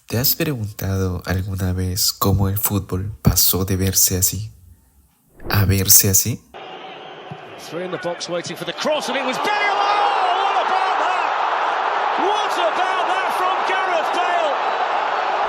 ¿Te has preguntado alguna vez cómo el fútbol pasó de verse así a verse así? Three in the box waiting for the cross and it was Bale! Oh, what about that? What about that from Gareth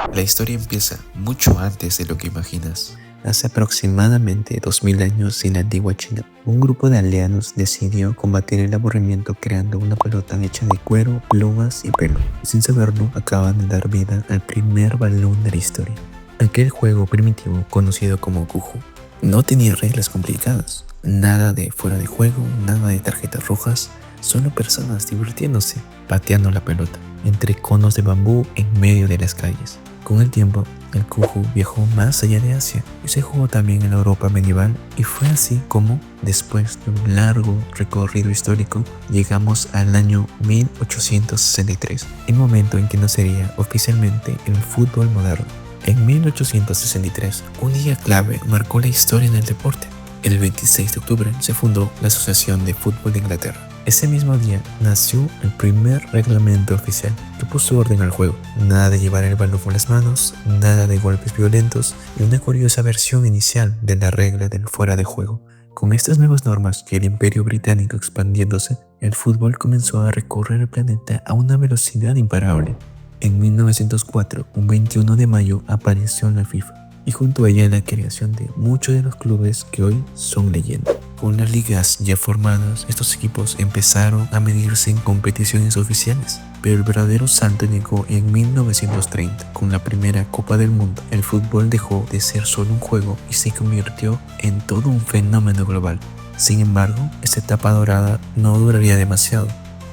Bale? La historia empieza mucho antes de lo que imaginas. Hace aproximadamente 2000 años en la antigua China, un grupo de aldeanos decidió combatir el aburrimiento creando una pelota hecha de cuero, plumas y pelo. Y sin saberlo, acaban de dar vida al primer balón de la historia. Aquel juego primitivo conocido como Cuju no tenía reglas complicadas, nada de fuera de juego, nada de tarjetas rojas, solo personas divirtiéndose, pateando la pelota entre conos de bambú en medio de las calles. Con el tiempo, el Cuju viajó más allá de Asia y se jugó también en la Europa medieval, y fue así como, después de un largo recorrido histórico, llegamos al año 1863, el momento en que nacería oficialmente el fútbol moderno. En 1863, un día clave marcó la historia en el deporte. El 26 de octubre se fundó la Asociación de Fútbol de Inglaterra. Ese mismo día nació el primer reglamento oficial que puso orden al juego. Nada de llevar el balón con las manos, nada de golpes violentos y una curiosa versión inicial de la regla del fuera de juego. Con estas nuevas normas y el Imperio Británico expandiéndose, el fútbol comenzó a recorrer el planeta a una velocidad imparable. En 1904, un 21 de mayo, apareció en la FIFA, y junto a ella la creación de muchos de los clubes que hoy son leyenda. Con las ligas ya formadas, estos equipos empezaron a medirse en competiciones oficiales, pero el verdadero salto llegó en 1930, con la primera Copa del Mundo. El fútbol dejó de ser solo un juego y se convirtió en todo un fenómeno global. Sin embargo, esta etapa dorada no duraría demasiado.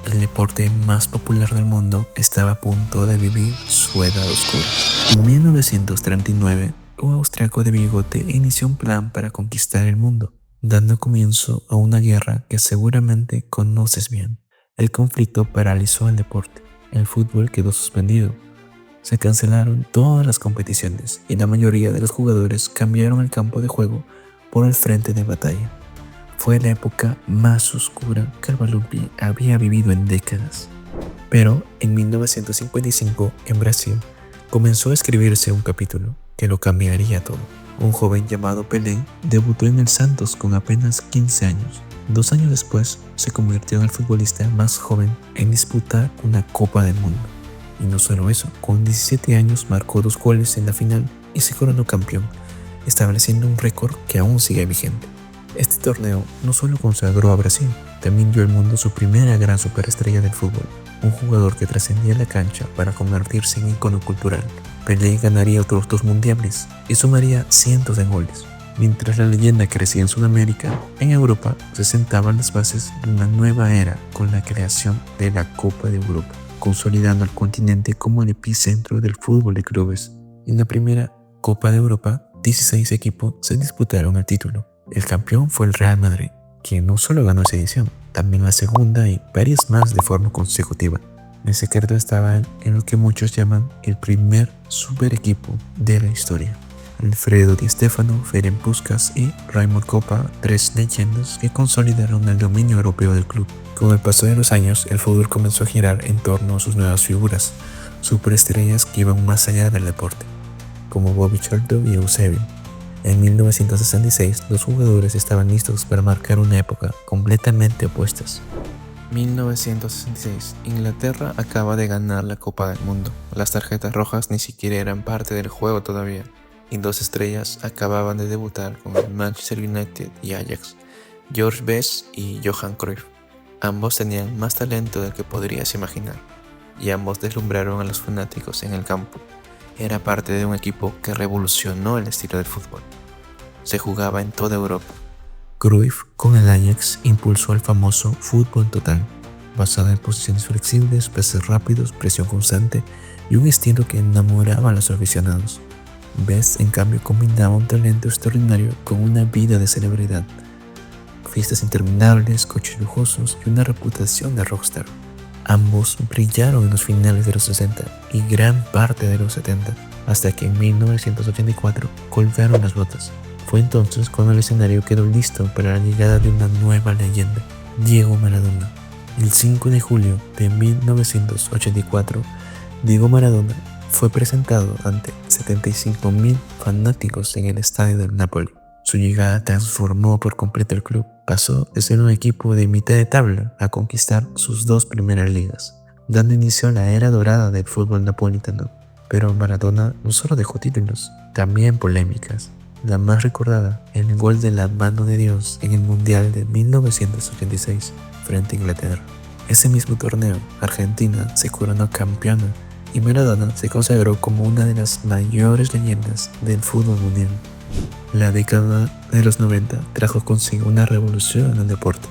El deporte más popular del mundo estaba a punto de vivir su edad oscura. En 1939, un austriaco de bigote inició un plan para conquistar el mundo, dando comienzo a una guerra que seguramente conoces bien. El conflicto paralizó el deporte. El fútbol quedó suspendido. Se cancelaron todas las competiciones y la mayoría de los jugadores cambiaron el campo de juego por el frente de batalla. Fue la época más oscura que el balompié había vivido en décadas. Pero en 1955, en Brasil, comenzó a escribirse un capítulo que lo cambiaría todo. Un joven llamado Pelé debutó en el Santos con apenas 15 años. 2 años después, se convirtió en el futbolista más joven en disputar una Copa del Mundo. Y no solo eso, con 17 años marcó 2 goles en la final y se coronó campeón, estableciendo un récord que aún sigue vigente. Este torneo no solo consagró a Brasil, también dio al mundo su primera gran superestrella del fútbol, un jugador que trascendía la cancha para convertirse en ícono cultural. Pelé ganaría otros 2 mundiales y sumaría cientos de goles. Mientras la leyenda crecía en Sudamérica, en Europa se sentaban las bases de una nueva era con la creación de la Copa de Europa, consolidando al continente como el epicentro del fútbol de clubes. En la primera Copa de Europa, 16 equipos se disputaron el título. El campeón fue el Real Madrid, quien no solo ganó esa edición, también la segunda y varias más de forma consecutiva. El secreto estaba en lo que muchos llaman el primer super equipo de la historia. Alfredo Di Stéfano, Ferenc Puskás y Raimund Kopa, 3 leyendas que consolidaron el dominio europeo del club. Con el paso de los años, el fútbol comenzó a girar en torno a sus nuevas figuras, superestrellas que iban más allá del deporte, como Bobby Charlton y Eusebio. En 1966, los jugadores estaban listos para marcar una época completamente opuestas. 1966. Inglaterra acaba de ganar la Copa del Mundo. Las tarjetas rojas ni siquiera eran parte del juego todavía, y 2 estrellas acababan de debutar con el Manchester United y Ajax, George Best y Johan Cruyff. Ambos tenían más talento del que podrías imaginar, y ambos deslumbraron a los fanáticos en el campo. Era parte de un equipo que revolucionó el estilo del fútbol. Se jugaba en toda Europa. Cruyff, con el Ajax, impulsó el famoso fútbol total, basado en posiciones flexibles, pases rápidos, presión constante y un estilo que enamoraba a los aficionados. Best, en cambio, combinaba un talento extraordinario con una vida de celebridad, fiestas interminables, coches lujosos y una reputación de rockstar. Ambos brillaron en los finales de los 60 y gran parte de los 70, hasta que en 1984 colgaron las botas. Fue entonces cuando el escenario quedó listo para la llegada de una nueva leyenda, Diego Maradona. El 5 de julio de 1984, Diego Maradona fue presentado ante 75.000 fanáticos en el estadio del Napoli. Su llegada transformó por completo el club. Pasó de ser un equipo de mitad de tabla a conquistar sus 2 primeras ligas, dando inicio a la era dorada del fútbol napolitano. Pero Maradona no solo dejó títulos, también polémicas. La más recordada, el gol de la mano de Dios en el Mundial de 1986 frente a Inglaterra. Ese mismo torneo, Argentina se coronó campeona y Maradona se consagró como una de las mayores leyendas del fútbol mundial. La década de los 90 trajo consigo una revolución en el deporte.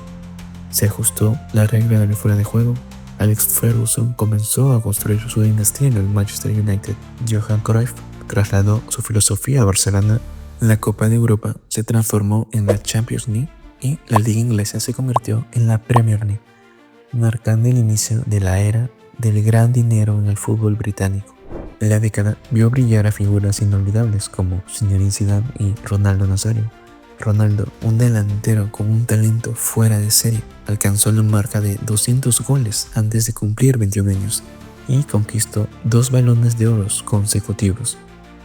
Se ajustó la regla del fuera de juego. Alex Ferguson comenzó a construir su dinastía en el Manchester United. Johan Cruyff trasladó su filosofía a Barcelona. La Copa de Europa se transformó en la Champions League y la Liga Inglesa se convirtió en la Premier League, marcando el inicio de la era del gran dinero en el fútbol británico. La década vio brillar a figuras inolvidables como Zinedine Zidane y Ronaldo Nazario. Ronaldo, un delantero con un talento fuera de serie, alcanzó la marca de 200 goles antes de cumplir 21 años y conquistó 2 balones de oro consecutivos.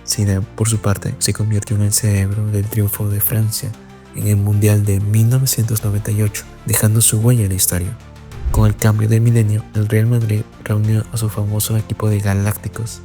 Zidane, por su parte, se convirtió en el cerebro del triunfo de Francia en el Mundial de 1998, dejando su huella en la historia. Con el cambio del milenio, el Real Madrid reunió a su famoso equipo de galácticos,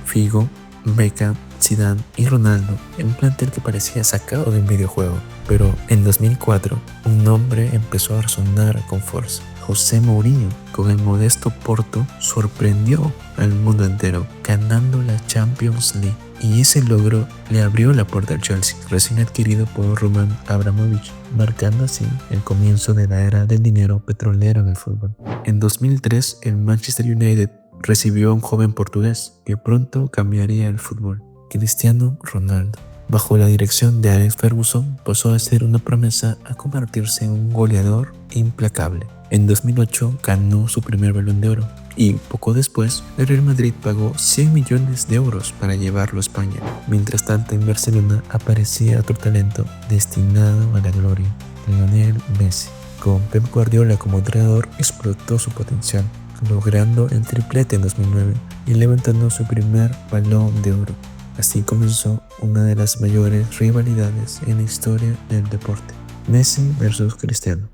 Figo, Beckham, Zidane y Ronaldo, en un plantel que parecía sacado de un videojuego. Pero en 2004, un nombre empezó a resonar con fuerza. José Mourinho, con el modesto Porto, sorprendió al mundo entero, ganando la Champions League. Y ese logro le abrió la puerta al Chelsea, recién adquirido por Roman Abramovich, marcando así el comienzo de la era del dinero petrolero en el fútbol. En 2003, el Manchester United recibió a un joven portugués que pronto cambiaría el fútbol, Cristiano Ronaldo. Bajo la dirección de Alex Ferguson, pasó de ser una promesa a convertirse en un goleador implacable. En 2008 ganó su primer Balón de Oro y poco después el Real Madrid pagó 100 millones de euros para llevarlo a España. Mientras tanto, en Barcelona aparecía otro talento destinado a la gloria, Lionel Messi. Con Pep Guardiola como entrenador, explotó su potencial, logrando el triplete en 2009 y levantando su primer Balón de Oro. Así comenzó una de las mayores rivalidades en la historia del deporte, Messi versus Cristiano.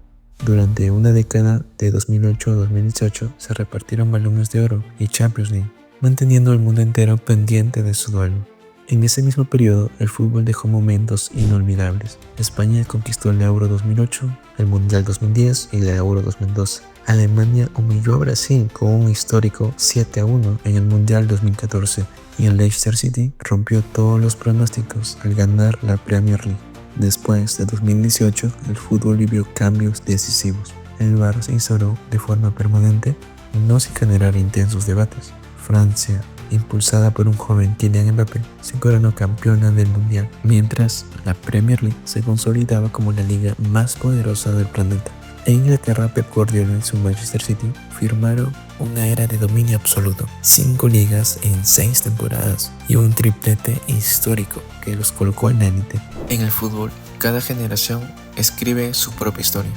Durante una década de 2008 a 2018 se repartieron Balones de Oro y Champions League, manteniendo al mundo entero pendiente de su duelo. En ese mismo periodo, el fútbol dejó momentos inolvidables. España conquistó el Euro 2008, el Mundial 2010 y la Euro 2012. Alemania humilló a Brasil con un histórico 7-1 en el Mundial 2014 y el Leicester City rompió todos los pronósticos al ganar la Premier League. Después de 2018, el fútbol vivió cambios decisivos. El VAR se instauró de forma permanente y no sin generar intensos debates. Francia, impulsada por un joven Kylian Mbappé, se coronó campeona del mundial, mientras la Premier League se consolidaba como la liga más poderosa del planeta. En Inglaterra, Pep Guardiola y su Manchester City firmaron una era de dominio absoluto, 5 ligas en 6 temporadas y un triplete histórico que los colocó en la élite. En el fútbol, cada generación escribe su propia historia.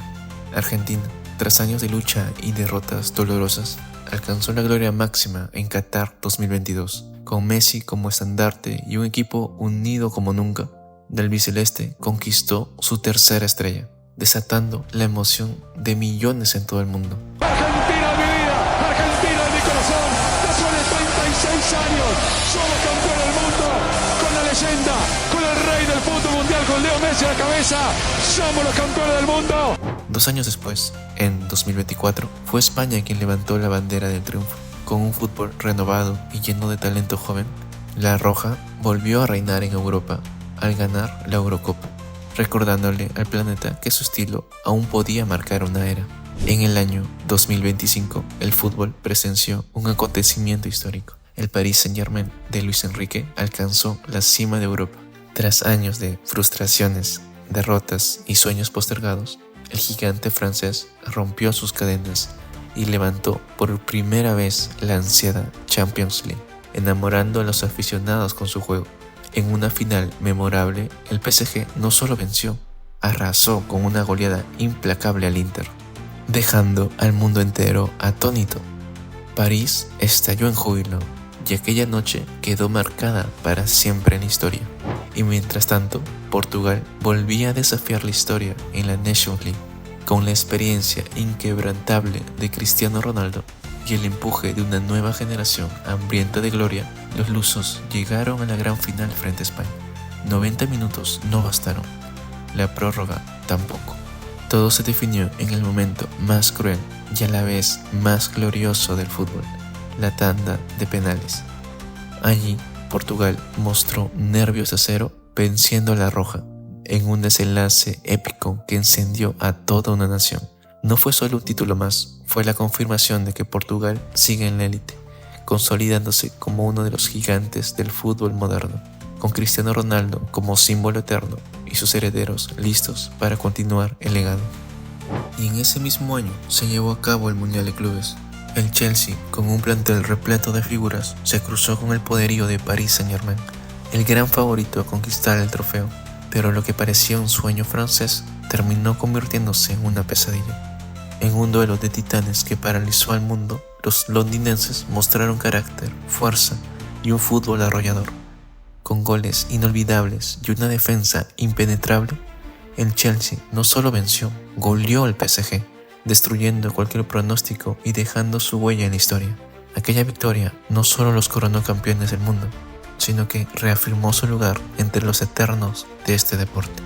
Argentina, tras años de lucha y derrotas dolorosas, alcanzó la gloria máxima en Qatar 2022, con Messi como estandarte y un equipo unido como nunca. Del albiceleste conquistó su tercera estrella, desatando la emoción de millones en todo el mundo. Argentina es mi vida, Argentina es mi corazón. Después de 36 años, somos campeón del mundo. Con la leyenda, con el rey del fútbol mundial, con Leo Messi a la cabeza, somos los campeones del mundo. 2 años después, en 2024, fue España quien levantó la bandera del triunfo. Con un fútbol renovado y lleno de talento joven, la Roja volvió a reinar en Europa al ganar la Eurocopa, recordándole al planeta que su estilo aún podía marcar una era. En el año 2025, el fútbol presenció un acontecimiento histórico. El Paris Saint-Germain de Luis Enrique alcanzó la cima de Europa. Tras años de frustraciones, derrotas y sueños postergados, el gigante francés rompió sus cadenas y levantó por primera vez la ansiada Champions League, enamorando a los aficionados con su juego. En una final memorable, el PSG no solo venció, arrasó con una goleada implacable al Inter, dejando al mundo entero atónito. París estalló en júbilo, y aquella noche quedó marcada para siempre en la historia. Y mientras tanto, Portugal volvía a desafiar la historia en la Nations League. Con la experiencia inquebrantable de Cristiano Ronaldo y el empuje de una nueva generación hambrienta de gloria, los lusos llegaron a la gran final frente a España. 90 minutos no bastaron, la prórroga tampoco. Todo se definió en el momento más cruel y a la vez más glorioso del fútbol, la tanda de penales. Allí, Portugal mostró nervios de acero venciendo a la roja en un desenlace épico que encendió a toda una nación. No fue solo un título más, fue la confirmación de que Portugal sigue en la élite, consolidándose como uno de los gigantes del fútbol moderno, con Cristiano Ronaldo como símbolo eterno y sus herederos listos para continuar el legado. Y en ese mismo año se llevó a cabo el Mundial de Clubes. El Chelsea, con un plantel repleto de figuras, se cruzó con el poderío de Paris Saint-Germain, el gran favorito a conquistar el trofeo, pero lo que parecía un sueño francés terminó convirtiéndose en una pesadilla. En un duelo de titanes que paralizó al mundo, los londinenses mostraron carácter, fuerza y un fútbol arrollador. Con goles inolvidables y una defensa impenetrable, el Chelsea no solo venció, goleó al PSG, destruyendo cualquier pronóstico y dejando su huella en la historia. Aquella victoria no solo los coronó campeones del mundo, sino que reafirmó su lugar entre los eternos de este deporte.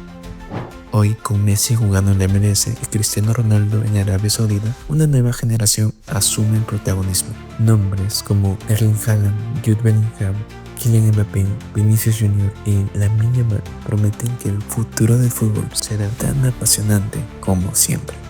Hoy, con Messi jugando en la MLS y Cristiano Ronaldo en Arabia Saudita, una nueva generación asume el protagonismo. Nombres como Erling Haaland, Jude Bellingham, Kylian Mbappé, Vinicius Jr. y Lamine Yamal prometen que el futuro del fútbol será tan apasionante como siempre.